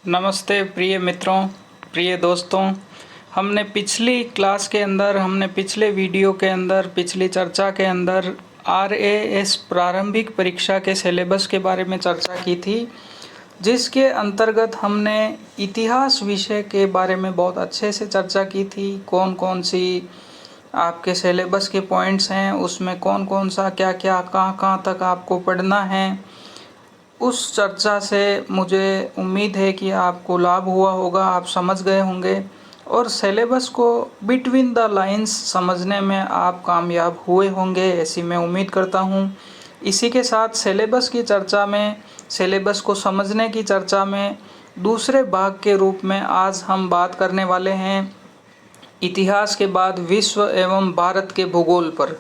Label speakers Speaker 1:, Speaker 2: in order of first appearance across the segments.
Speaker 1: नमस्ते प्रिय मित्रों, प्रिय दोस्तों। हमने पिछली क्लास के अंदर, हमने पिछले वीडियो के अंदर, पिछली चर्चा के अंदर RAS प्रारंभिक परीक्षा के सिलेबस के बारे में चर्चा की थी, जिसके अंतर्गत हमने इतिहास विषय के बारे में बहुत अच्छे से चर्चा की थी। कौन कौन सी आपके सिलेबस के पॉइंट्स हैं, उसमें कौन कौन सा क्या क्या कहाँ कहाँ तक आपको पढ़ना है। उस चर्चा से मुझे उम्मीद है कि आपको लाभ हुआ होगा, आप समझ गए होंगे और सिलेबस को बिटवीन द लाइंस समझने में आप कामयाब हुए होंगे, ऐसी मैं उम्मीद करता हूँ। इसी के साथ सिलेबस की चर्चा में, सिलेबस को समझने की चर्चा में दूसरे भाग के रूप में आज हम बात करने वाले हैं इतिहास के बाद विश्व एवं भारत के भूगोल पर।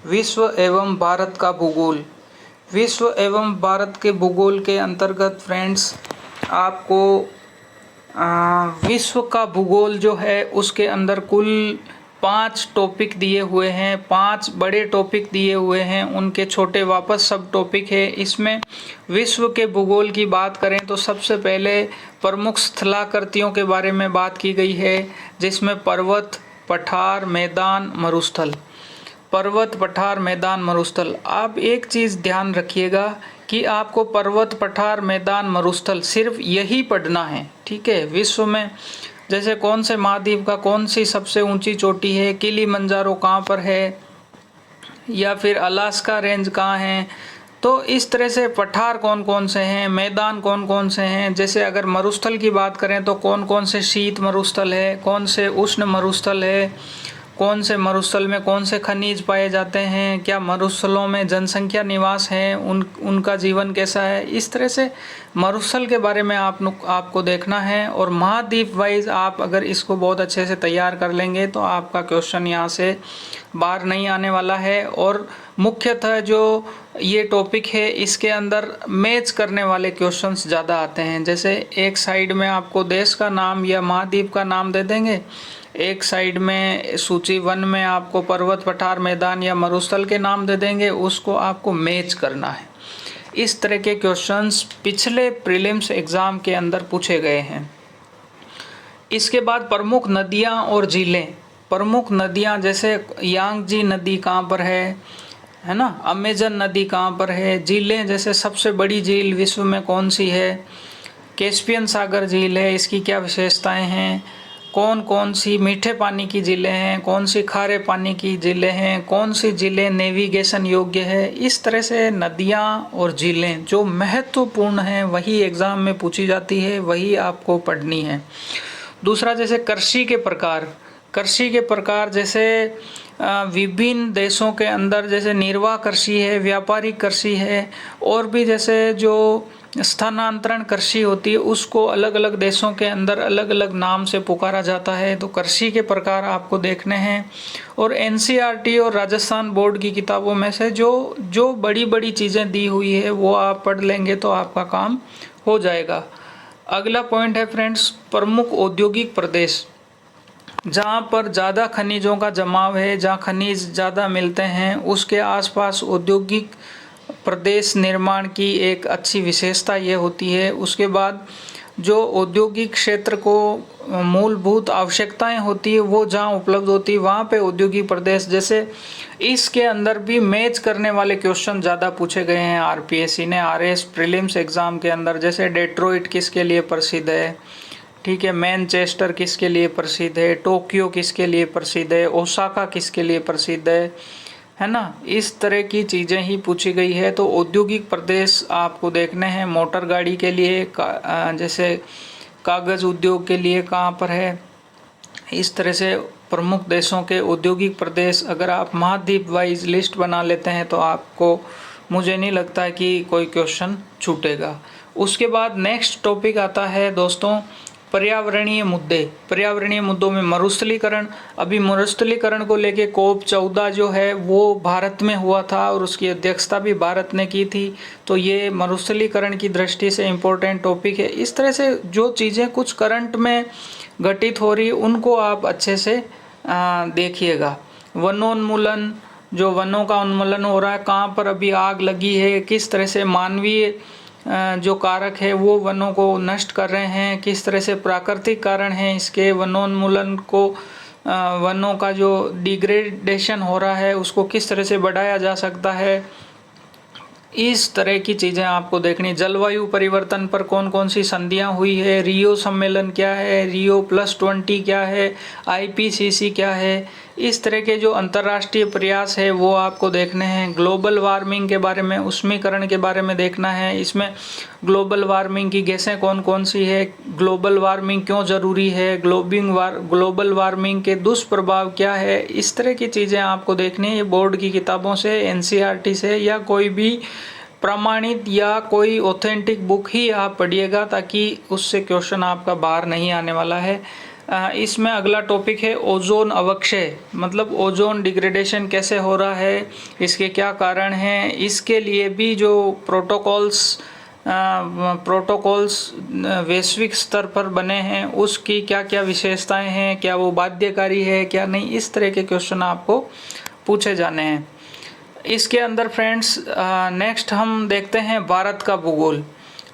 Speaker 1: विश्व एवं भारत का भूगोल। विश्व एवं भारत के भूगोल के अंतर्गत फ्रेंड्स आपको विश्व का भूगोल जो है उसके अंदर कुल 5 टॉपिक दिए हुए हैं, 5 बड़े टॉपिक दिए हुए हैं, उनके छोटे वापस सब टॉपिक है। इसमें विश्व के भूगोल की बात करें तो सबसे पहले प्रमुख स्थलाकृतियों के बारे में बात की गई है, जिसमें पर्वत, पठार, मैदान, मरुस्थल। पर्वत, पठार, मैदान, मरुस्थल। आप एक चीज़ ध्यान रखिएगा कि आपको पर्वत, पठार, मैदान, मरुस्थल सिर्फ यही पढ़ना है, ठीक है। विश्व में जैसे कौन से महाद्वीप का कौन सी सबसे ऊंची चोटी है, किलिमंजारो कहाँ पर है, या फिर अलास्का रेंज कहाँ है, तो इस तरह से पठार कौन कौन से हैं, मैदान कौन कौन से हैं। जैसे अगर मरुस्थल की बात करें तो कौन कौन से शीत मरुस्थल है, कौन से उष्ण मरुस्थल है, कौन से मरुस्थल में कौन से खनिज पाए जाते हैं, क्या मरुस्थलों में जनसंख्या निवास है, उनका जीवन कैसा है। इस तरह से मरुस्थल के बारे में आपको देखना है। और महाद्वीप वाइज आप अगर इसको बहुत अच्छे से तैयार कर लेंगे तो आपका क्वेश्चन यहाँ से बाहर नहीं आने वाला है। और मुख्यतः जो ये टॉपिक है इसके अंदर मैच करने वाले क्वेश्चंस ज़्यादा आते हैं। जैसे एक साइड में आपको देश का नाम या महाद्वीप का नाम दे देंगे, एक साइड में सूची 1 में आपको पर्वत, पठार, मैदान या मरुस्थल के नाम दे देंगे, उसको आपको मैच करना है। इस तरह के क्वेश्चंस पिछले प्रीलिम्स एग्ज़ाम के अंदर पूछे गए हैं। इसके बाद प्रमुख नदियां और झीलें। प्रमुख नदियां जैसे यांगजी नदी कहाँ पर है ना, अमेजन नदी कहाँ पर है। झीलें जैसे सबसे बड़ी झील विश्व में कौन सी है, कैस्पियन सागर झील है, इसकी क्या विशेषताएं हैं, कौन कौन सी मीठे पानी की झीलें हैं, कौन सी खारे पानी की झीलें हैं, कौन सी झीलें नेविगेशन योग्य है। इस तरह से नदियाँ और झीलें जो महत्वपूर्ण हैं वही एग्ज़ाम में पूछी जाती है, वही आपको पढ़नी है। दूसरा जैसे कृषि के प्रकार। कृषि के प्रकार जैसे विभिन्न देशों के अंदर जैसे निर्वाह कृषि है, व्यापारिक कृषि है, और भी जैसे जो स्थानांतरण कृषि होती है उसको अलग अलग देशों के अंदर अलग अलग नाम से पुकारा जाता है। तो कृषि के प्रकार आपको देखने हैं। और NCERT और राजस्थान बोर्ड की किताबों में से जो बड़ी बड़ी चीज़ें दी हुई है वो आप पढ़ लेंगे तो आपका काम हो जाएगा। अगला पॉइंट है फ्रेंड्स, प्रमुख औद्योगिक प्रदेश। जहाँ पर ज़्यादा खनिजों का जमाव है, जहाँ खनिज ज़्यादा मिलते हैं, उसके आसपास औद्योगिक प्रदेश निर्माण की एक अच्छी विशेषता ये होती है। उसके बाद जो औद्योगिक क्षेत्र को मूलभूत आवश्यकताएं होती है वो जहाँ उपलब्ध होती है वहाँ पे औद्योगिक प्रदेश। जैसे इसके अंदर भी मैच करने वाले क्वेश्चन ज़्यादा पूछे गए हैं RPSC ने RAS प्रीलिम्स एग्ज़ाम के अंदर। जैसे डेट्रॉइट किसके लिए प्रसिद्ध है, ठीक है, मैनचेस्टर किसके लिए प्रसिद्ध है, टोक्यो किसके लिए प्रसिद्ध है, ओसाका किसके लिए प्रसिद्ध है ना। इस तरह की चीज़ें ही पूछी गई है। तो औद्योगिक प्रदेश आपको देखने हैं। मोटर गाड़ी के लिए जैसे कागज़ उद्योग के लिए कहाँ पर है। इस तरह से प्रमुख देशों के औद्योगिक प्रदेश अगर आप महाद्वीप वाइज लिस्ट बना लेते हैं तो आपको, मुझे नहीं लगता है कि कोई क्वेश्चन छूटेगा। उसके बाद नेक्स्ट टॉपिक आता है दोस्तों पर्यावरणीय मुद्दे। पर्यावरणीय मुद्दों में मरुस्थलीकरण। अभी मरुस्थलीकरण को लेके COP14 जो है वो भारत में हुआ था और उसकी अध्यक्षता भी भारत ने की थी। तो ये मरुस्थलीकरण की दृष्टि से इम्पोर्टेंट टॉपिक है। इस तरह से जो चीज़ें कुछ करंट में घटित हो रही उनको आप अच्छे से देखिएगा। वनोन्मूलन, जो वनों का उन्मूलन हो रहा है, कहाँ पर अभी आग लगी है, किस तरह से मानवीय जो कारक है वो वनों को नष्ट कर रहे हैं, किस तरह से प्राकृतिक कारण हैं इसके, वनोन्मूलन को वनों का जो डिग्रेडेशन हो रहा है उसको किस तरह से बढ़ाया जा सकता है, इस तरह की चीज़ें आपको देखनी। जलवायु परिवर्तन पर कौन कौन सी संधियां हुई है, रियो सम्मेलन क्या है, Rio+20 क्या है, IPCC क्या है, इस तरह के जो अंतर्राष्ट्रीय प्रयास है वो आपको देखने हैं। ग्लोबल वार्मिंग के बारे में, उष्मीकरण के बारे में देखना है। इसमें ग्लोबल वार्मिंग की गैसें कौन कौन सी है, ग्लोबल वार्मिंग क्यों ज़रूरी है, ग्लोबल वार्मिंग के दुष्प्रभाव क्या है, इस तरह की चीज़ें आपको देखनी है। ये बोर्ड की किताबों से, NCERT से या कोई भी प्रमाणित या कोई ऑथेंटिक बुक ही आप पढ़िएगा, ताकि उससे क्वेश्चन आपका बाहर नहीं आने वाला है। इसमें अगला टॉपिक है ओजोन अवक्षय, मतलब ओजोन डिग्रेडेशन कैसे हो रहा है, इसके क्या कारण हैं, इसके लिए भी जो प्रोटोकॉल्स वैश्विक स्तर पर बने हैं उसकी क्या क्या विशेषताएं हैं, क्या वो बाध्यकारी है क्या नहीं, इस तरह के क्वेश्चन आपको पूछे जाने हैं। इसके अंदर फ्रेंड्स नेक्स्ट हम देखते हैं भारत का भूगोल।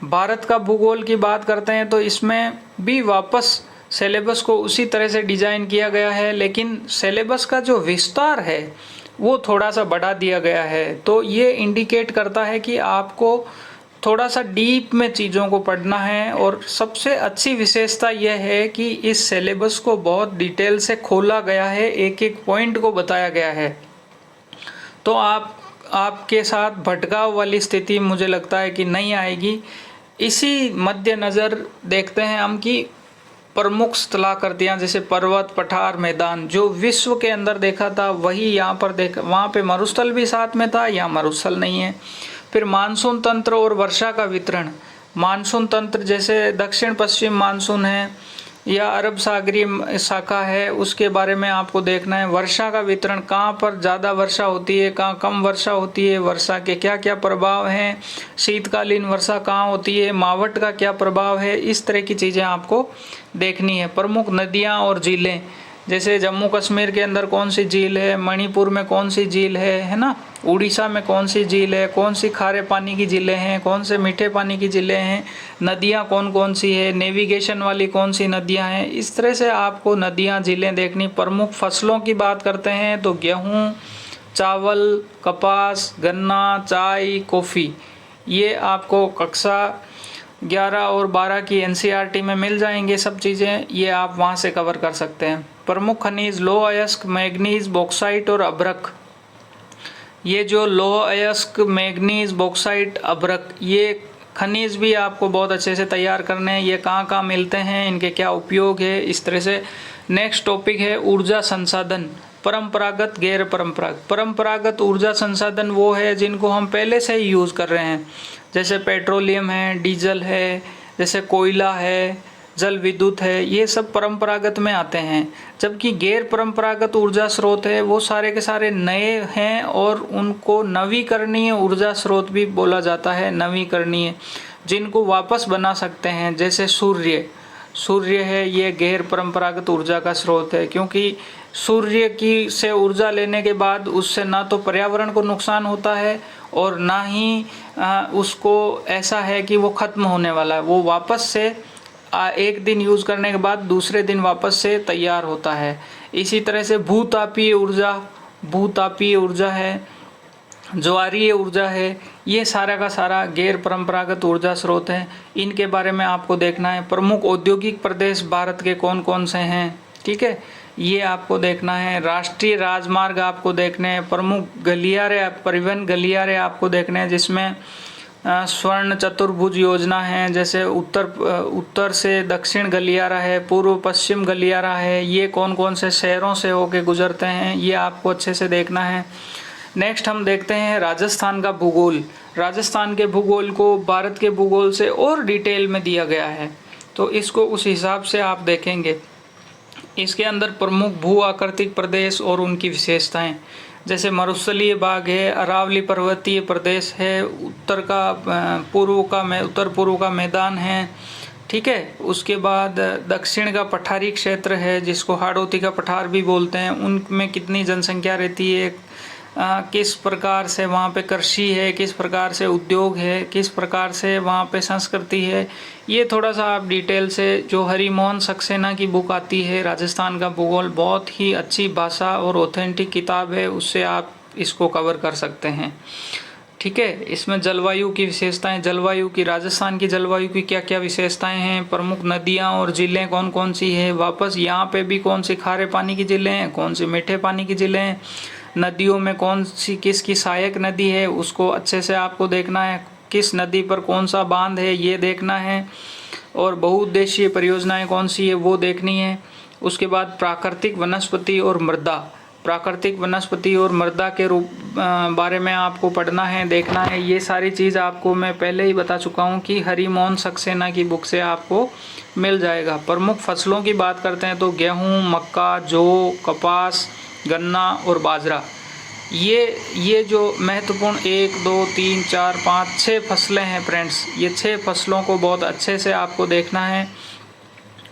Speaker 1: भारत का भूगोल की बात करते हैं तो इसमें भी वापस सिलेबस को उसी तरह से डिज़ाइन किया गया है, लेकिन सिलेबस का जो विस्तार है वो थोड़ा सा बढ़ा दिया गया है। तो ये इंडिकेट करता है कि आपको थोड़ा सा डीप में चीज़ों को पढ़ना है। और सबसे अच्छी विशेषता यह है कि इस सिलेबस को बहुत डिटेल से खोला गया है, एक एक पॉइंट को बताया गया है। तो आपके साथ भटकाव वाली स्थिति मुझे लगता है कि नहीं आएगी। इसी मद्देनज़र देखते हैं हम कि प्रमुख स्थलाकृतियाँ जैसे पर्वत, पठार, मैदान जो विश्व के अंदर देखा था वही यहाँ पर देखा, वहाँ पे मरुस्थल भी साथ में था, यहाँ मरुस्थल नहीं है। फिर मानसून तंत्र और वर्षा का वितरण, मानसून तंत्र जैसे दक्षिण पश्चिम मानसून है या अरब सागरीय शाखा है, उसके बारे में आपको देखना है। वर्षा का वितरण, कहाँ पर ज़्यादा वर्षा होती है, कहाँ कम वर्षा होती है, वर्षा के क्या क्या प्रभाव हैं, शीतकालीन वर्षा कहाँ होती है, मावट का क्या प्रभाव है, इस तरह की चीज़ें आपको देखनी है। प्रमुख नदियाँ और झीलें, जैसे जम्मू कश्मीर के अंदर कौन सी झील है, मणिपुर में कौन सी झील है ना, उड़ीसा में कौन सी झील है, कौन सी खारे पानी की झीलें हैं, कौन से मीठे पानी की झीलें हैं, नदियाँ कौन कौन सी है, नेविगेशन वाली कौन सी नदियाँ हैं, इस तरह से आपको नदियाँ झीलें देखनी। प्रमुख फसलों की बात करते हैं तो गेहूँ, चावल, कपास, गन्ना, चाय, कॉफ़ी, ये आपको कक्षा 11 और 12 की NCERT में मिल जाएंगे सब चीज़ें, ये आप वहाँ से कवर कर सकते हैं। प्रमुख खनिज लौह अयस्क, मैग्नीज, बॉक्साइट और अभ्रक, ये जो लौह अयस्क, मैग्नीज, बॉक्साइट, अभ्रक, ये खनिज भी आपको बहुत अच्छे से तैयार करने हैं। ये कहाँ कहाँ मिलते हैं, इनके क्या उपयोग है, इस तरह से। नेक्स्ट टॉपिक है ऊर्जा संसाधन, परंपरागत, गैर परंपरागत। परंपरागत ऊर्जा संसाधन वो है जिनको हम पहले से ही यूज़ कर रहे हैं, जैसे पेट्रोलियम है, डीजल है, जैसे कोयला है, जल विद्युत है, ये सब परंपरागत में आते हैं। जबकि गैर परंपरागत ऊर्जा स्रोत है वो सारे के सारे नए हैं और उनको नवीकरणीय ऊर्जा स्रोत भी बोला जाता है, नवीकरणीय, जिनको वापस बना सकते हैं। जैसे सूर्य है, ये गैर परंपरागत ऊर्जा का स्रोत है, क्योंकि सूर्य की से ऊर्जा लेने के बाद उससे ना तो पर्यावरण को नुकसान होता है और ना ही उसको ऐसा है कि वो ख़त्म होने वाला है, वो वापस से एक दिन यूज़ करने के बाद दूसरे दिन वापस से तैयार होता है। इसी तरह से भूतापीय ऊर्जा है, ज्वारीय ऊर्जा है, ये सारा का सारा गैर परंपरागत ऊर्जा स्रोत है, इनके बारे में आपको देखना है। प्रमुख औद्योगिक प्रदेश भारत के कौन कौन से हैं, ठीक है, ये आपको देखना है। राष्ट्रीय राजमार्ग आपको देखने हैं। प्रमुख गलियारे, परिवहन गलियारे आपको देखने हैं, जिसमें स्वर्ण चतुर्भुज योजना है, जैसे उत्तर से दक्षिण गलियारा है, पूर्व पश्चिम गलियारा है, ये कौन कौन से शहरों से होके गुजरते हैं, ये आपको अच्छे से देखना है। नेक्स्ट हम देखते हैं राजस्थान का भूगोल। राजस्थान के भूगोल को भारत के भूगोल से और डिटेल में दिया गया है, तो इसको उस हिसाब से आप देखेंगे। इसके अंदर प्रमुख भू आकृतिक प्रदेश और उनकी विशेषताएं, जैसे मरुस्थलीय भाग है, अरावली पर्वतीय प्रदेश है, उत्तर पूर्व का मैदान है, ठीक है। उसके बाद दक्षिण का पठारी क्षेत्र है, जिसको हाड़ौती का पठार भी बोलते हैं, उनमें कितनी जनसंख्या रहती है, किस प्रकार से वहाँ पे कृषि है, किस प्रकार से उद्योग है, किस प्रकार से वहाँ पे संस्कृति है, ये थोड़ा सा आप डिटेल से, जो हरिमोहन सक्सेना की बुक आती है राजस्थान का भूगोल, बहुत ही अच्छी भाषा और ऑथेंटिक किताब है, उससे आप इसको कवर कर सकते हैं। ठीक है, इसमें जलवायु की विशेषताएं, जलवायु की, राजस्थान की जलवायु की क्या क्या विशेषताएं हैं, प्रमुख नदियां और झीलें कौन कौन सी है, वापस यहाँ पे भी कौन सी खारे पानी की झीलें हैं, कौन सी मीठे पानी की झीलें हैं, नदियों में कौन सी किसकी सहायक नदी है उसको अच्छे से आपको देखना है, किस नदी पर कौन सा बांध है ये देखना है, और बहुउद्देशीय परियोजनाएं कौन सी है वो देखनी है। उसके बाद प्राकृतिक वनस्पति और मृदा, प्राकृतिक वनस्पति और मृदा के रूप बारे में आपको पढ़ना है, देखना है। ये सारी चीज़ आपको मैं पहले ही बता चुका हूँ कि हरिमोहन सक्सेना की बुक से आपको मिल जाएगा। प्रमुख फसलों की बात करते हैं तो गेहूँ, मक्का, जौ, कपास, गन्ना और बाजरा, ये जो महत्वपूर्ण 1 2 3 4 5 6 फसलें हैं फ्रेंड्स, ये 6 फसलों को बहुत अच्छे से आपको देखना है।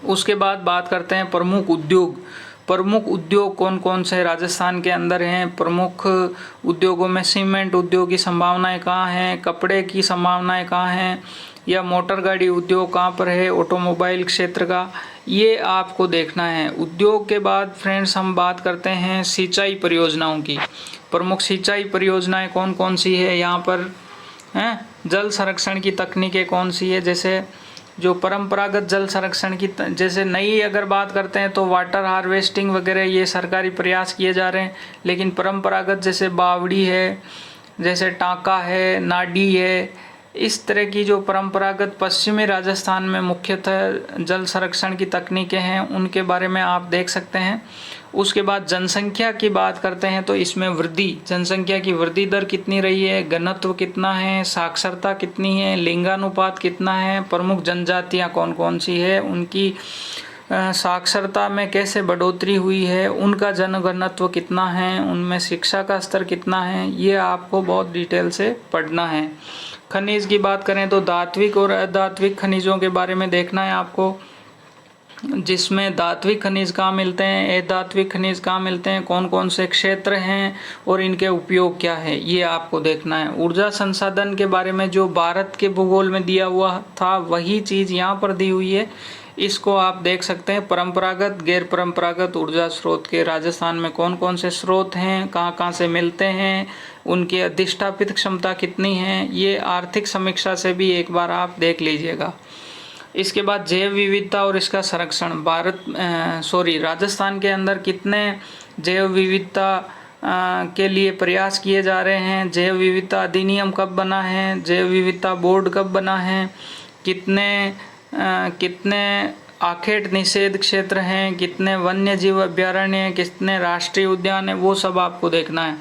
Speaker 1: उसके बाद बात करते हैं प्रमुख उद्योग। प्रमुख उद्योग कौन कौन से राजस्थान के अंदर हैं, प्रमुख उद्योगों में सीमेंट उद्योग की संभावनाएं कहाँ हैं, कपड़े की संभावनाएं कहाँ हैं, या मोटर गाड़ी उद्योग कहाँ पर है, ऑटोमोबाइल क्षेत्र का, ये आपको देखना है। उद्योग के बाद फ्रेंड्स हम बात करते हैं सिंचाई परियोजनाओं की। प्रमुख सिंचाई परियोजनाएं कौन कौन सी है यहाँ पर हैं, जल संरक्षण की तकनीकें कौन सी है, जैसे जो परंपरागत जल संरक्षण की, जैसे नई अगर बात करते हैं तो वाटर हार्वेस्टिंग वगैरह ये सरकारी प्रयास किए जा रहे हैं, लेकिन परंपरागत जैसे बावड़ी है, जैसे टांका है, नाडी है, इस तरह की जो परंपरागत पश्चिमी राजस्थान में मुख्यतः जल संरक्षण की तकनीकें हैं उनके बारे में आप देख सकते हैं। उसके बाद जनसंख्या की बात करते हैं तो इसमें वृद्धि, जनसंख्या की वृद्धि दर कितनी रही है, घनत्व कितना है, साक्षरता कितनी है, लिंगानुपात कितना है, प्रमुख जनजातियां कौन कौन सी है, उनकी साक्षरता में कैसे बढ़ोतरी हुई है, उनका जनघनत्व कितना है, उनमें शिक्षा का स्तर कितना है, ये आपको बहुत डिटेल से पढ़ना है। खनिज की बात करें तो धात्विक और अधात्विक खनिजों के बारे में देखना है आपको, जिसमें धात्विक खनिज कहाँ मिलते हैं, अधात्विक खनिज कहाँ मिलते हैं, कौन कौन से क्षेत्र हैं और इनके उपयोग क्या है, ये आपको देखना है। ऊर्जा संसाधन के बारे में जो भारत के भूगोल में दिया हुआ था वही चीज़ यहाँ पर दी हुई है, इसको आप देख सकते हैं। परंपरागत गैर परंपरागत ऊर्जा स्रोत के राजस्थान में कौन कौन से स्रोत हैं, कहाँ कहाँ से मिलते हैं, उनकी अधिष्ठापित क्षमता कितनी है, ये आर्थिक समीक्षा से भी एक बार आप देख लीजिएगा। इसके बाद जैव विविधता और इसका संरक्षण, राजस्थान के अंदर कितने जैव विविधता के लिए प्रयास किए जा रहे हैं, जैव विविधता अधिनियम कब बना है, जैव विविधता बोर्ड कब बना है, कितने आखेट निषेध क्षेत्र हैं, कितने वन्य जीव अभ्यारण्य हैं, कितने राष्ट्रीय उद्यान हैं, वो सब आपको देखना है।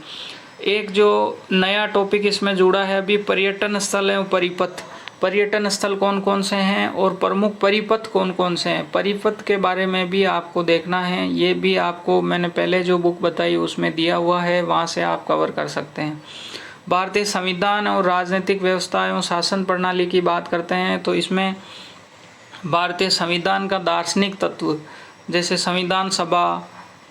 Speaker 1: एक जो नया टॉपिक इसमें जुड़ा है अभी, पर्यटन स्थल एवं परिपथ, पर्यटन स्थल कौन कौन से हैं और प्रमुख परिपथ कौन कौन से हैं, परिपथ के बारे में भी आपको देखना है। ये भी आपको मैंने पहले जो बुक बताई उसमें दिया हुआ है, वहाँ से आप कवर कर सकते हैं। भारतीय संविधान और राजनीतिक व्यवस्था एवं शासन प्रणाली की बात करते हैं तो इसमें भारतीय संविधान का दार्शनिक तत्व, जैसे संविधान सभा,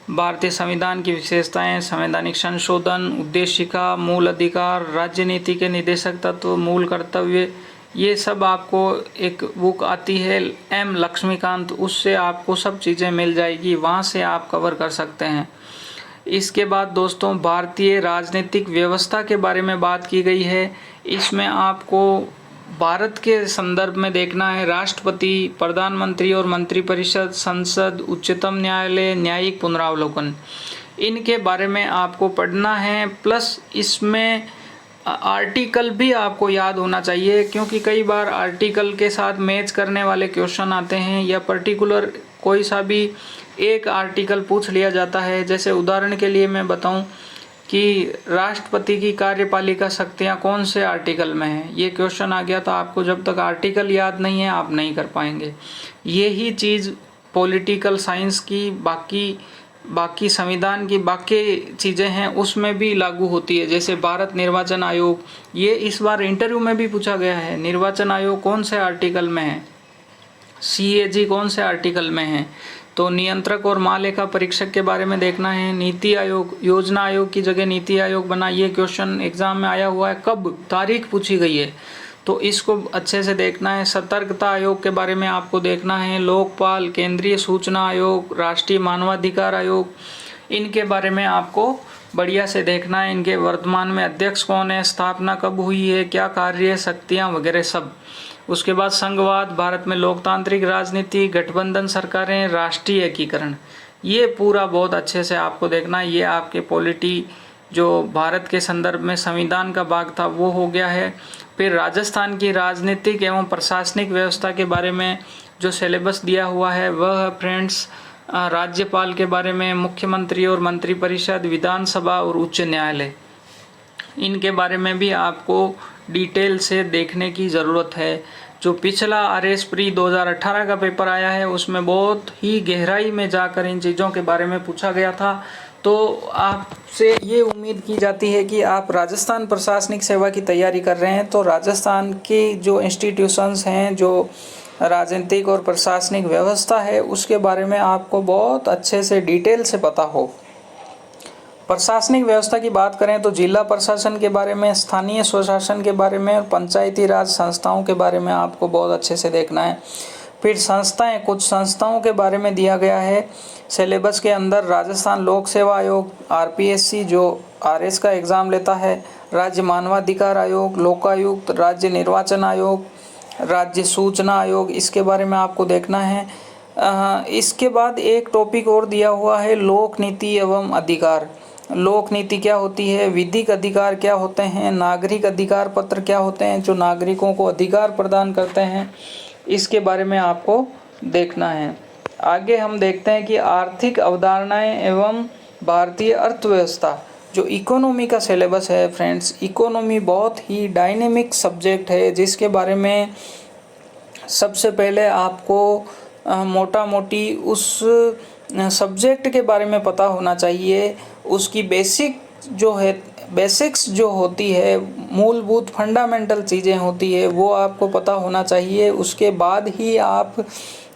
Speaker 1: भारतीय संविधान की विशेषताएं, संवैधानिक संशोधन, उद्देशिका, मूल अधिकार, राज्य नीति के निदेशक तत्व, मूल कर्तव्य, ये सब आपको एक बुक आती है एम लक्ष्मीकांत, उससे आपको सब चीज़ें मिल जाएगी, वहाँ से आप कवर कर सकते हैं। इसके बाद दोस्तों भारतीय राजनीतिक व्यवस्था के बारे में बात की गई है। इसमें आपको भारत के संदर्भ में देखना है राष्ट्रपति, प्रधानमंत्री और मंत्रिपरिषद, संसद, उच्चतम न्यायालय, न्यायिक पुनरावलोकन, इनके बारे में आपको पढ़ना है। प्लस इसमें आर्टिकल भी आपको याद होना चाहिए, क्योंकि कई बार आर्टिकल के साथ मैच करने वाले क्वेश्चन आते हैं या पर्टिकुलर कोई सा भी एक आर्टिकल पूछ लिया जाता है। जैसे उदाहरण के लिए मैं बताऊं कि राष्ट्रपति की कार्यपालिका शक्तियां कौन से आर्टिकल में है, ये क्वेश्चन आ गया तो आपको जब तक आर्टिकल याद नहीं है आप नहीं कर पाएंगे। यही चीज़ पॉलिटिकल साइंस की बाकी संविधान की बाकी चीज़ें हैं उसमें भी लागू होती है। जैसे भारत निर्वाचन आयोग, ये इस बार इंटरव्यू में भी पूछा गया है, निर्वाचन आयोग कौन से आर्टिकल में है, CAG कौन से आर्टिकल में है, तो नियंत्रक और महालेखा परीक्षक के बारे में देखना है। नीति आयोग, योजना आयोग की जगह नीति आयोग बना, ये क्वेश्चन एग्जाम में आया हुआ है, कब तारीख पूछी गई है, तो इसको अच्छे से देखना है। सतर्कता आयोग के बारे में आपको देखना है। लोकपाल, केंद्रीय सूचना आयोग, राष्ट्रीय मानवाधिकार आयोग, इनके बारे में आपको बढ़िया से देखना है। इनके वर्तमान में अध्यक्ष कौन है, स्थापना कब हुई है, क्या कार्य शक्तियाँ वगैरह सब। उसके बाद संघवाद, भारत में लोकतांत्रिक राजनीति, गठबंधन सरकारें, राष्ट्रीय एकीकरण, ये पूरा बहुत अच्छे से आपको देखना है। ये आपके पॉलिटी जो भारत के संदर्भ में संविधान का भाग था वो हो गया है। फिर राजस्थान की राजनीतिक एवं प्रशासनिक व्यवस्था के बारे में जो सिलेबस दिया हुआ है वह फ्रेंड्स राज्यपाल के बारे में, मुख्यमंत्री और मंत्रिपरिषद, विधानसभा और उच्च न्यायालय, इनके बारे में भी आपको डिटेल से देखने की ज़रूरत है। जो पिछला RS प्री 2018 का पेपर आया है उसमें बहुत ही गहराई में जाकर इन चीज़ों के बारे में पूछा गया था। तो आपसे ये उम्मीद की जाती है कि आप राजस्थान प्रशासनिक सेवा की तैयारी कर रहे हैं तो राजस्थान की जो इंस्टीट्यूशंस हैं, जो राजनीतिक और प्रशासनिक व्यवस्था है, उसके बारे में आपको बहुत अच्छे से डिटेल से पता हो। प्रशासनिक व्यवस्था की बात करें तो जिला प्रशासन के बारे में, स्थानीय स्वशासन के बारे में और पंचायती राज संस्थाओं के बारे में आपको बहुत अच्छे से देखना है। फिर संस्थाएं, कुछ संस्थाओं के बारे में दिया गया है सिलेबस के अंदर। राजस्थान लोक सेवा आयोग, RPSC जो RS का एग्ज़ाम लेता है, राज्य मानवाधिकार आयोग, लोकायुक्त, राज्य निर्वाचन आयोग, राज्य सूचना आयोग, इसके बारे में आपको देखना है। इसके बाद एक टॉपिक और दिया हुआ है लोक नीति एवं अधिकार। लोक नीति क्या होती है, विधिक अधिकार क्या होते हैं, नागरिक अधिकार पत्र क्या होते हैं जो नागरिकों को अधिकार प्रदान करते हैं, इसके बारे में आपको देखना है। आगे हम देखते हैं कि आर्थिक अवधारणाएं एवं भारतीय अर्थव्यवस्था, जो इकोनॉमी का सिलेबस है फ्रेंड्स। इकोनॉमी बहुत ही डायनेमिक सब्जेक्ट है जिसके बारे में सबसे पहले आपको मोटा मोटी उस सब्जेक्ट के बारे में पता होना चाहिए। उसकी बेसिक्स जो होती है, मूलभूत फंडामेंटल चीज़ें होती है, वो आपको पता होना चाहिए। उसके बाद ही आप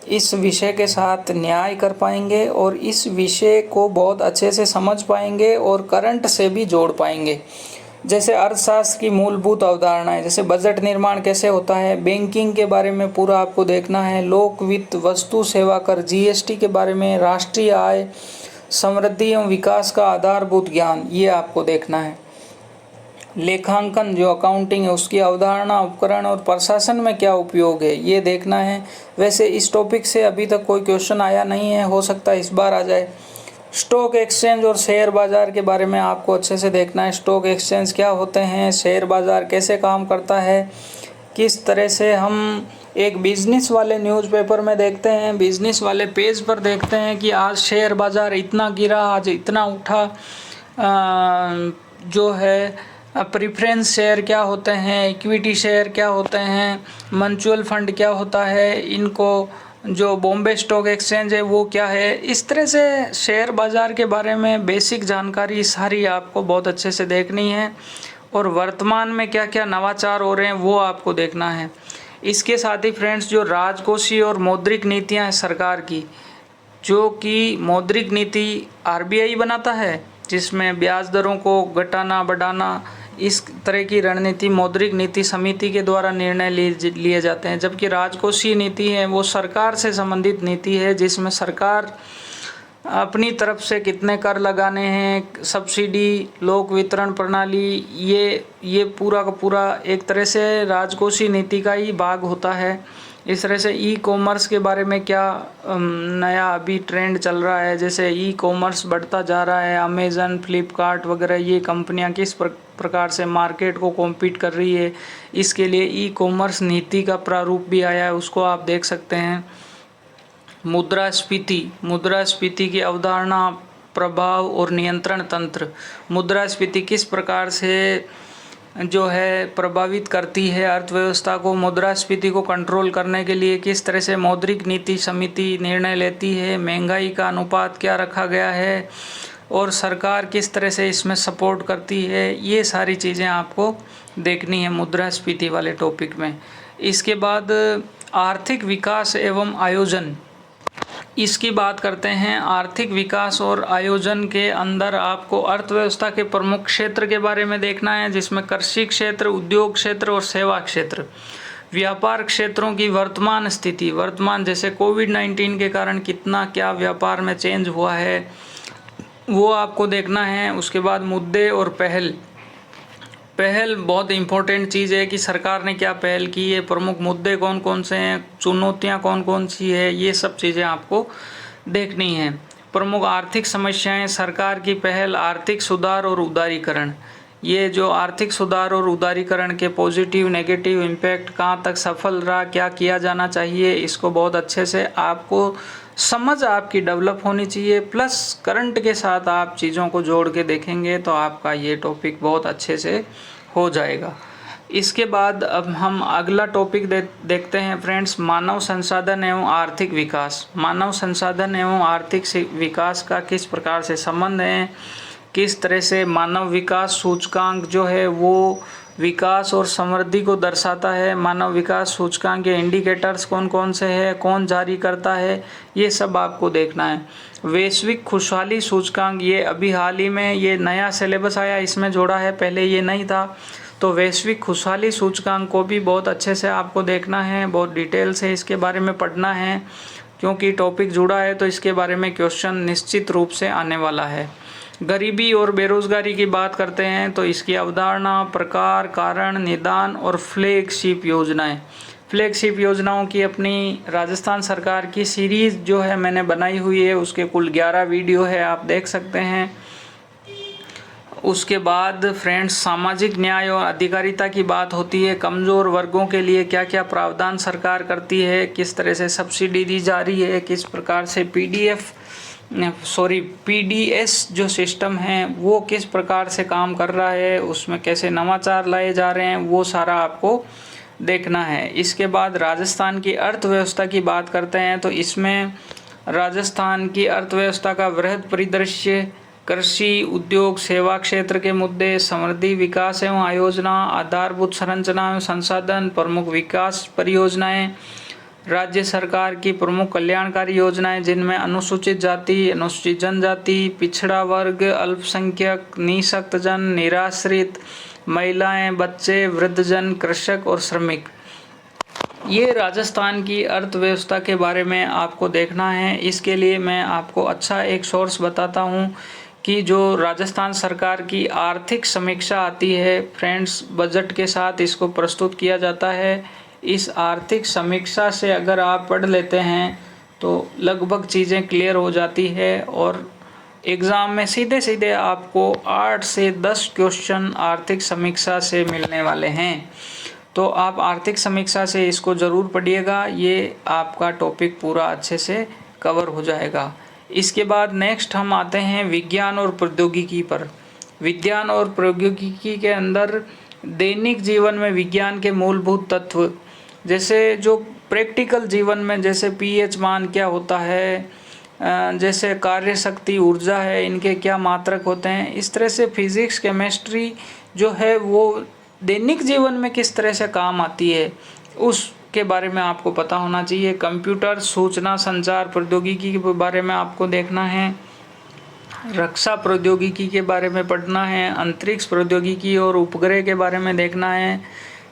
Speaker 1: इस विषय के साथ न्याय कर पाएंगे और इस विषय को बहुत अच्छे से समझ पाएंगे और करंट से भी जोड़ पाएंगे। जैसे अर्थशास्त्र की मूलभूत अवधारणाएं, जैसे बजट निर्माण कैसे होता है, बैंकिंग के बारे में पूरा आपको देखना है, लोक वित्त, वस्तु सेवा कर, GST के बारे में, राष्ट्रीय आय, समृद्धि एवं विकास का आधारभूत ज्ञान, ये आपको देखना है। लेखांकन जो अकाउंटिंग है उसकी अवधारणा, उपकरण और प्रशासन में क्या उपयोग है, ये देखना है। वैसे इस टॉपिक से अभी तक कोई क्वेश्चन आया नहीं है, हो सकता है इस बार आ जाए। स्टॉक एक्सचेंज और शेयर बाज़ार के बारे में आपको अच्छे से देखना है। स्टॉक एक्सचेंज क्या होते हैं, शेयर बाज़ार कैसे काम करता है, किस तरह से हम एक बिज़नेस वाले न्यूज़पेपर में देखते हैं, बिज़नेस वाले पेज पर देखते हैं कि आज शेयर बाज़ार इतना गिरा, आज इतना उठा। जो है प्रेफरेंस शेयर क्या होते हैं, इक्विटी शेयर क्या होते हैं, म्यूचुअल फंड क्या होता है, इनको जो बॉम्बे स्टॉक एक्सचेंज है वो क्या है। इस तरह से शेयर बाज़ार के बारे में बेसिक जानकारी सारी आपको बहुत अच्छे से देखनी है और वर्तमान में क्या क्या नवाचार हो रहे हैं वो आपको देखना है। इसके साथ ही फ्रेंड्स जो राजकोषीय और मौद्रिक नीतियां हैं सरकार की, जो कि मौद्रिक नीति RBI बनाता है जिसमें ब्याज दरों को घटाना बढ़ाना, इस तरह की रणनीति मौद्रिक नीति समिति के द्वारा निर्णय लिए जाते हैं। जबकि राजकोषीय नीति है वो सरकार से संबंधित नीति है जिसमें सरकार अपनी तरफ से कितने कर लगाने हैं, सब्सिडी, लोक वितरण प्रणाली, ये पूरा का पूरा एक तरह से राजकोषीय नीति का ही भाग होता है। इस तरह से ई-कॉमर्स के बारे में क्या नया अभी ट्रेंड चल रहा है, जैसे ई-कॉमर्स बढ़ता जा रहा है, अमेज़न, फ्लिपकार्ट वगैरह ये कंपनियां किस प्रकार से मार्केट को कॉम्पीट कर रही है, इसके लिए ई-कॉमर्स नीति का प्रारूप भी आया है, उसको आप देख सकते हैं। मुद्रास्फीति की अवधारणा, प्रभाव और नियंत्रण तंत्र। मुद्रास्फीति किस प्रकार से जो है प्रभावित करती है अर्थव्यवस्था को, मुद्रास्फीति को कंट्रोल करने के लिए किस तरह से मौद्रिक नीति समिति निर्णय लेती है, महंगाई का अनुपात क्या रखा गया है और सरकार किस तरह से इसमें सपोर्ट करती है, ये सारी चीज़ें आपको देखनी है मुद्रास्फीति वाले टॉपिक में। इसके बाद आर्थिक विकास एवं आयोजन, इसकी बात करते हैं। आर्थिक विकास और आयोजन के अंदर आपको अर्थव्यवस्था के प्रमुख क्षेत्र के बारे में देखना है, जिसमें कृषि क्षेत्र, उद्योग क्षेत्र और सेवा क्षेत्र। व्यापार क्षेत्रों की वर्तमान स्थिति, वर्तमान जैसे कोविड-19 के कारण कितना क्या व्यापार में चेंज हुआ है वो आपको देखना है। उसके बाद मुद्दे और पहल बहुत इम्पोर्टेंट चीज़ है कि सरकार ने क्या पहल की है, प्रमुख मुद्दे कौन कौन से हैं, चुनौतियां कौन कौन सी है, ये सब चीज़ें आपको देखनी है। प्रमुख आर्थिक समस्याएं, सरकार की पहल, आर्थिक सुधार और उदारीकरण। ये जो आर्थिक सुधार और उदारीकरण के पॉजिटिव नेगेटिव इम्पैक्ट कहाँ तक सफल रहा, क्या किया जाना चाहिए, इसको बहुत अच्छे से आपको समझ आपकी डेवलप होनी चाहिए। प्लस करंट के साथ आप चीज़ों को जोड़ के देखेंगे तो आपका ये टॉपिक बहुत अच्छे से हो जाएगा। इसके बाद अब हम अगला टॉपिक देखते हैं फ्रेंड्स, मानव संसाधन एवं आर्थिक विकास। मानव संसाधन एवं आर्थिक विकास का किस प्रकार से संबंध है, किस तरह से मानव विकास सूचकांक जो है वो विकास और समृद्धि को दर्शाता है। मानव विकास सूचकांक के इंडिकेटर्स कौन कौन से हैं, कौन जारी करता है, ये सब आपको देखना है। वैश्विक खुशहाली सूचकांक, ये अभी हाल ही में ये नया सिलेबस आया, इसमें जोड़ा है, पहले ये नहीं था। तो वैश्विक खुशहाली सूचकांक को भी बहुत अच्छे से आपको देखना है, बहुत डिटेल से इसके बारे में पढ़ना है, क्योंकि टॉपिक जुड़ा है तो इसके बारे में क्वेश्चन निश्चित रूप से आने वाला है। गरीबी और बेरोजगारी की बात करते हैं तो इसकी अवधारणा, प्रकार, कारण, निदान और फ्लैगशिप योजनाएं। फ्लैगशिप योजनाओं की अपनी राजस्थान सरकार की सीरीज़ जो है मैंने बनाई हुई है, उसके कुल 11 वीडियो है, आप देख सकते हैं। उसके बाद फ्रेंड्स, सामाजिक न्याय और अधिकारिता की बात होती है। कमज़ोर वर्गों के लिए क्या क्या प्रावधान सरकार करती है, किस तरह से सब्सिडी दी जा रही है, किस प्रकार से पीडीएस जो सिस्टम है वो किस प्रकार से काम कर रहा है, उसमें कैसे नवाचार लाए जा रहे हैं, वो सारा आपको देखना है। इसके बाद राजस्थान की अर्थव्यवस्था की बात करते हैं तो इसमें राजस्थान की अर्थव्यवस्था का वृहद परिदृश्य, कृषि, उद्योग, सेवा क्षेत्र के मुद्दे, समृद्धि, विकास एवं आयोजना, आधारभूत संरचना एवं संसाधन, प्रमुख विकास परियोजनाएं, राज्य सरकार की प्रमुख कल्याणकारी योजनाएं जिनमें अनुसूचित जाति, अनुसूचित जनजाति, पिछड़ा वर्ग, अल्पसंख्यक, निःशक्तजन, निराश्रित, महिलाएं, बच्चे, वृद्धजन, कृषक और श्रमिक। ये राजस्थान की अर्थव्यवस्था के बारे में आपको देखना है। इसके लिए मैं आपको अच्छा एक सोर्स बताता हूँ कि जो राजस्थान सरकार की आर्थिक समीक्षा आती है फ्रेंड्स, बजट के साथ इसको प्रस्तुत किया जाता है। इस आर्थिक समीक्षा से अगर आप पढ़ लेते हैं तो लगभग चीज़ें क्लियर हो जाती है और एग्ज़ाम में सीधे सीधे आपको 8 से 10 क्वेश्चन आर्थिक समीक्षा से मिलने वाले हैं। तो आप आर्थिक समीक्षा से इसको ज़रूर पढ़िएगा, ये आपका टॉपिक पूरा अच्छे से कवर हो जाएगा। इसके बाद नेक्स्ट हम आते हैं विज्ञान और प्रौद्योगिकी पर। विज्ञान और प्रौद्योगिकी के अंदर दैनिक जीवन में विज्ञान के मूलभूत तत्व, जैसे जो प्रैक्टिकल जीवन में जैसे पीएच मान क्या होता है, जैसे कार्य शक्ति, ऊर्जा है, इनके क्या मात्रक होते हैं, इस तरह से फिजिक्स, केमिस्ट्री जो है वो दैनिक जीवन में किस तरह से काम आती है उसके बारे में आपको पता होना चाहिए। कंप्यूटर, सूचना संचार प्रौद्योगिकी के बारे में आपको देखना है, रक्षा प्रौद्योगिकी के बारे में पढ़ना है, अंतरिक्ष प्रौद्योगिकी और उपग्रह के बारे में देखना है,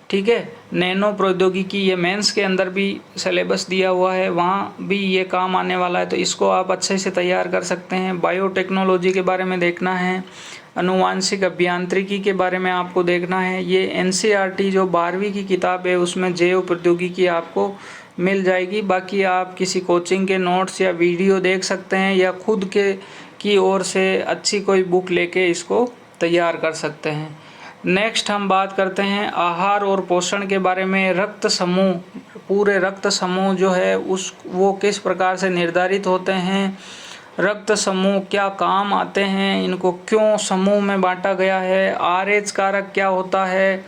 Speaker 1: ठीक है। नैनो प्रौद्योगिकी, ये मेंस के अंदर भी सिलेबस दिया हुआ है, वहाँ भी ये काम आने वाला है, तो इसको आप अच्छे से तैयार कर सकते हैं। बायोटेक्नोलॉजी के बारे में देखना है, अनुवांशिक अभियांत्रिकी के बारे में आपको देखना है। ये एनसीईआरटी जो 12वीं की किताब है उसमें जैव प्रौद्योगिकी आपको मिल जाएगी। बाकी आप किसी कोचिंग के नोट्स या वीडियो देख सकते हैं या खुद की ओर से अच्छी कोई बुक लेके इसको तैयार कर सकते हैं। नेक्स्ट हम बात करते हैं आहार और पोषण के बारे में। रक्त समूह, पूरे रक्त समूह जो है वो किस प्रकार से निर्धारित होते हैं, रक्त समूह क्या काम आते हैं, इनको क्यों समूह में बांटा गया है, आरएच कारक क्या होता है,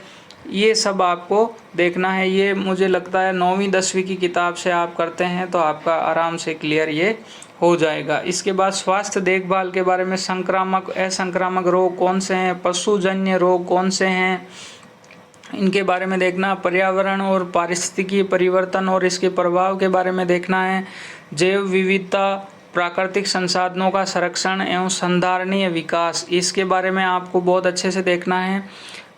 Speaker 1: ये सब आपको देखना है। ये मुझे लगता है 9वीं 10वीं की किताब से आप करते हैं तो आपका आराम से क्लियर ये हो जाएगा। इसके बाद स्वास्थ्य देखभाल के बारे में, संक्रामक असंक्रामक रोग कौन से हैं, पशुजन्य रोग कौन से हैं, इनके बारे में देखना, पर्यावरण और पारिस्थितिकी परिवर्तन और इसके प्रभाव के बारे में देखना है, जैव विविधता, प्राकृतिक संसाधनों का संरक्षण एवं संधारणीय विकास, इसके बारे में आपको बहुत अच्छे से देखना है।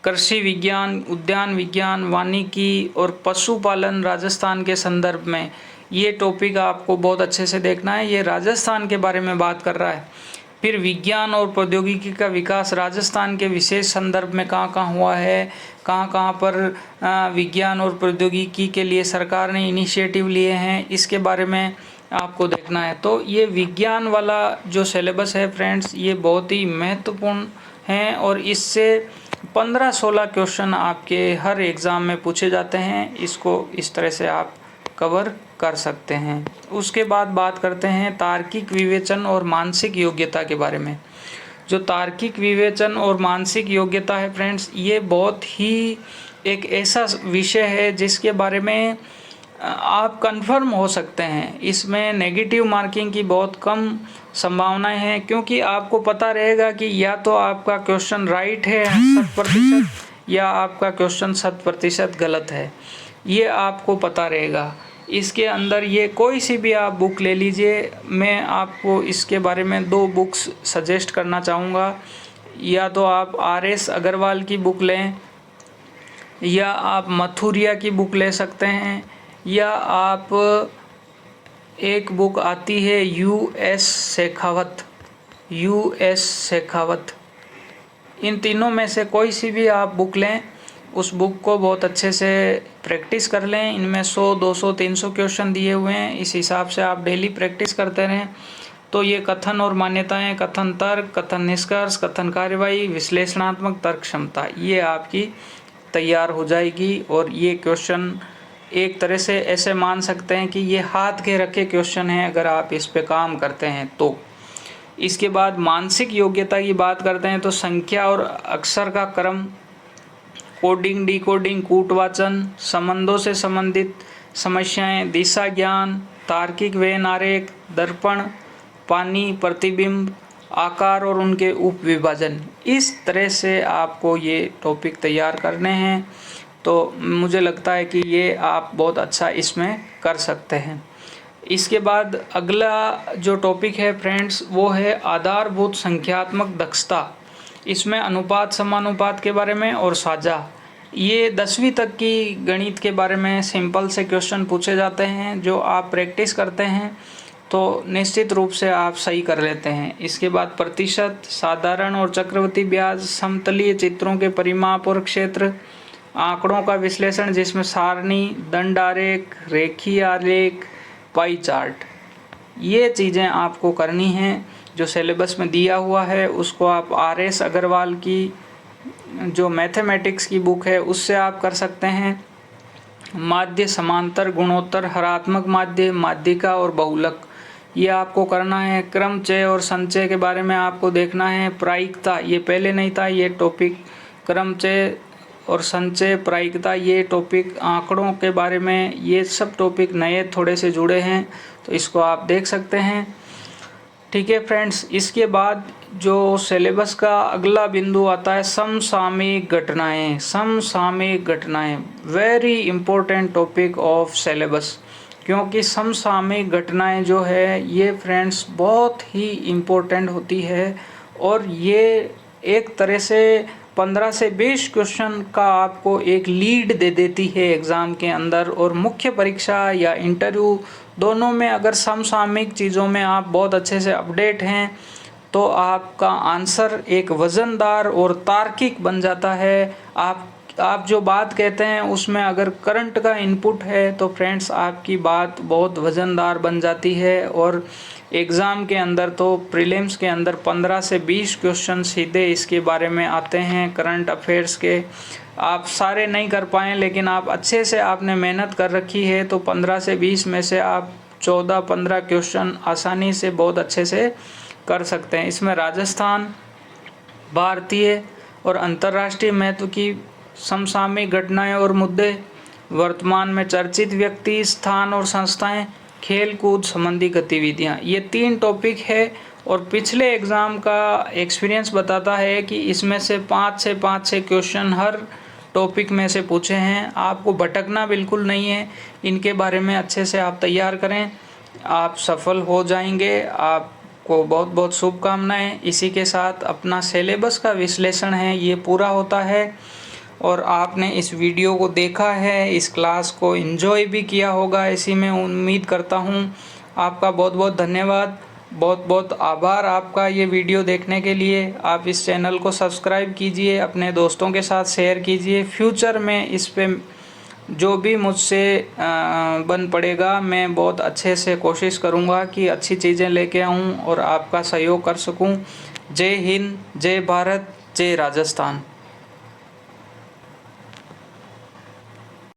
Speaker 1: कृषि विज्ञान, उद्यान विज्ञान, वानिकी और पशुपालन राजस्थान के संदर्भ में, ये टॉपिक आपको बहुत अच्छे से देखना है। ये राजस्थान के बारे में बात कर रहा है। फिर विज्ञान और प्रौद्योगिकी का विकास राजस्थान के विशेष संदर्भ में कहाँ कहाँ हुआ है, कहाँ कहाँ पर विज्ञान और प्रौद्योगिकी के लिए सरकार ने इनिशिएटिव लिए हैं, इसके बारे में आपको देखना है। तो ये विज्ञान वाला जो सिलेबस है फ्रेंड्स, ये बहुत ही महत्वपूर्ण है और इससे 15-16 क्वेश्चन आपके हर एग्ज़ाम में पूछे जाते हैं। इसको इस तरह से आप कवर कर सकते हैं। उसके बाद बात करते हैं तार्किक विवेचन और मानसिक योग्यता के बारे में। जो तार्किक विवेचन और मानसिक योग्यता है फ्रेंड्स, ये बहुत ही एक ऐसा विषय है जिसके बारे में आप कंफर्म हो सकते हैं। इसमें नेगेटिव मार्किंग की बहुत कम संभावनाएं हैं, क्योंकि आपको पता रहेगा कि या तो आपका क्वेश्चन राइट है 100% या आपका क्वेश्चन 100% गलत है, ये आपको पता रहेगा। इसके अंदर ये कोई सी भी आप बुक ले लीजिए, मैं आपको इसके बारे में 2 बुक्स सजेस्ट करना चाहूँगा। या तो आप RS अग्रवाल की बुक लें, या आप मथुरिया की बुक ले सकते हैं, या आप एक बुक आती है US शेखावत। इन तीनों में से कोई सी भी आप बुक लें, उस बुक को बहुत अच्छे से प्रैक्टिस कर लें। इनमें 100, 200, 300 क्वेश्चन दिए हुए हैं। इस हिसाब से आप डेली प्रैक्टिस करते रहें तो ये कथन और मान्यताएं, कथन तर्क, कथन निष्कर्ष, कथन कार्यवाही, विश्लेषणात्मक तर्क क्षमता, ये आपकी तैयार हो जाएगी। और ये क्वेश्चन एक तरह से ऐसे मान सकते हैं कि ये हाथ के रखे क्वेश्चन हैं अगर आप इस पे काम करते हैं तो। इसके बाद मानसिक योग्यता की बात करते हैं तो संख्या और अक्षर का क्रम, कोडिंग, डिकोडिंग, कूटवाचन, संबंधों से संबंधित समस्याएं, दिशा ज्ञान, तार्किक व्यय आरेख, दर्पण, पानी, प्रतिबिंब, आकार और उनके उपविभाजन, इस तरह से आपको ये टॉपिक तैयार करने हैं। तो मुझे लगता है कि ये आप बहुत अच्छा इसमें कर सकते हैं। इसके बाद अगला जो टॉपिक है फ्रेंड्स, वो है आधारभूत संख्यात्मक दक्षता। इसमें अनुपात, समानुपात के बारे में और साझा, ये 10वीं तक की गणित के बारे में सिंपल से क्वेश्चन पूछे जाते हैं। जो आप प्रैक्टिस करते हैं तो निश्चित रूप से आप सही कर लेते हैं। इसके बाद प्रतिशत, साधारण और चक्रवृद्धि ब्याज, समतलीय चित्रों के परिमाप और क्षेत्र, आंकड़ों का विश्लेषण जिसमें सारणी, दंड आरेख, रेखीय आलेख, पाई चार्ट, ये चीज़ें आपको करनी हैं। जो सिलेबस में दिया हुआ है उसको आप RS अग्रवाल की जो मैथमेटिक्स की बुक है उससे आप कर सकते हैं। माध्य, समांतर, गुणोत्तर, हरात्मक माध्य, माध्यिका और बहुलक, ये आपको करना है। क्रमचय और संचय के बारे में आपको देखना है। प्रायिकता, ये पहले नहीं था ये टॉपिक, क्रमचय और संचय, प्रायिकता, ये टॉपिक, आंकड़ों के बारे में, ये सब टॉपिक नए थोड़े से जुड़े हैं तो इसको आप देख सकते हैं। ठीक है फ्रेंड्स, इसके बाद जो सिलेबस का अगला बिंदु आता है समसामयिक घटनाएं। समसामयिक घटनाएं very important topic of syllabus, क्योंकि समसामयिक घटनाएं जो है ये फ्रेंड्स बहुत ही इम्पोर्टेंट होती है और ये एक तरह से 15 से 20 क्वेश्चन का आपको एक लीड दे देती है एग्ज़ाम के अंदर। और मुख्य परीक्षा या इंटरव्यू दोनों में अगर समसामयिक चीज़ों में आप बहुत अच्छे से अपडेट हैं तो आपका आंसर एक वज़नदार और तार्किक बन जाता है। आप जो बात कहते हैं उसमें अगर करंट का इनपुट है तो फ्रेंड्स आपकी बात बहुत वज़नदार बन जाती है। और एग्ज़ाम के अंदर तो प्रीलिम्स के अंदर 15 से 20 क्वेश्चन सीधे इसके बारे में आते हैं करंट अफेयर्स के। आप सारे नहीं कर पाएँ लेकिन आप अच्छे से आपने मेहनत कर रखी है तो 15 से 20 में से आप 14-15 क्वेश्चन आसानी से बहुत अच्छे से कर सकते हैं। इसमें राजस्थान, भारतीय और अंतर्राष्ट्रीय महत्व की समसामयिक घटनाएं और मुद्दे, वर्तमान में चर्चित व्यक्ति, स्थान और संस्थाएं, खेल कूद संबंधी गतिविधियां, ये 3 टॉपिक है। और पिछले एग्ज़ाम का एक्सपीरियंस बताता है कि इसमें से 5 से 6 क्वेश्चन हर टॉपिक में से पूछे हैं। आपको भटकना बिल्कुल नहीं है, इनके बारे में अच्छे से आप तैयार करें, आप सफल हो जाएंगे। आपको बहुत बहुत शुभकामनाएं। इसी के साथ अपना सिलेबस का विश्लेषण है ये पूरा होता है, और आपने इस वीडियो को देखा है, इस क्लास को एंजॉय भी किया होगा, इसी में उम्मीद करता हूँ। आपका बहुत बहुत धन्यवाद, बहुत बहुत आभार आपका ये वीडियो देखने के लिए। आप इस चैनल को सब्सक्राइब कीजिए, अपने दोस्तों के साथ शेयर कीजिए। फ्यूचर में इस पे जो भी मुझसे बन पड़ेगा, मैं बहुत अच्छे से कोशिश करूँगा कि अच्छी चीज़ें लेके आऊँ और आपका सहयोग कर सकूँ। जय हिंद, जय भारत, जय राजस्थान।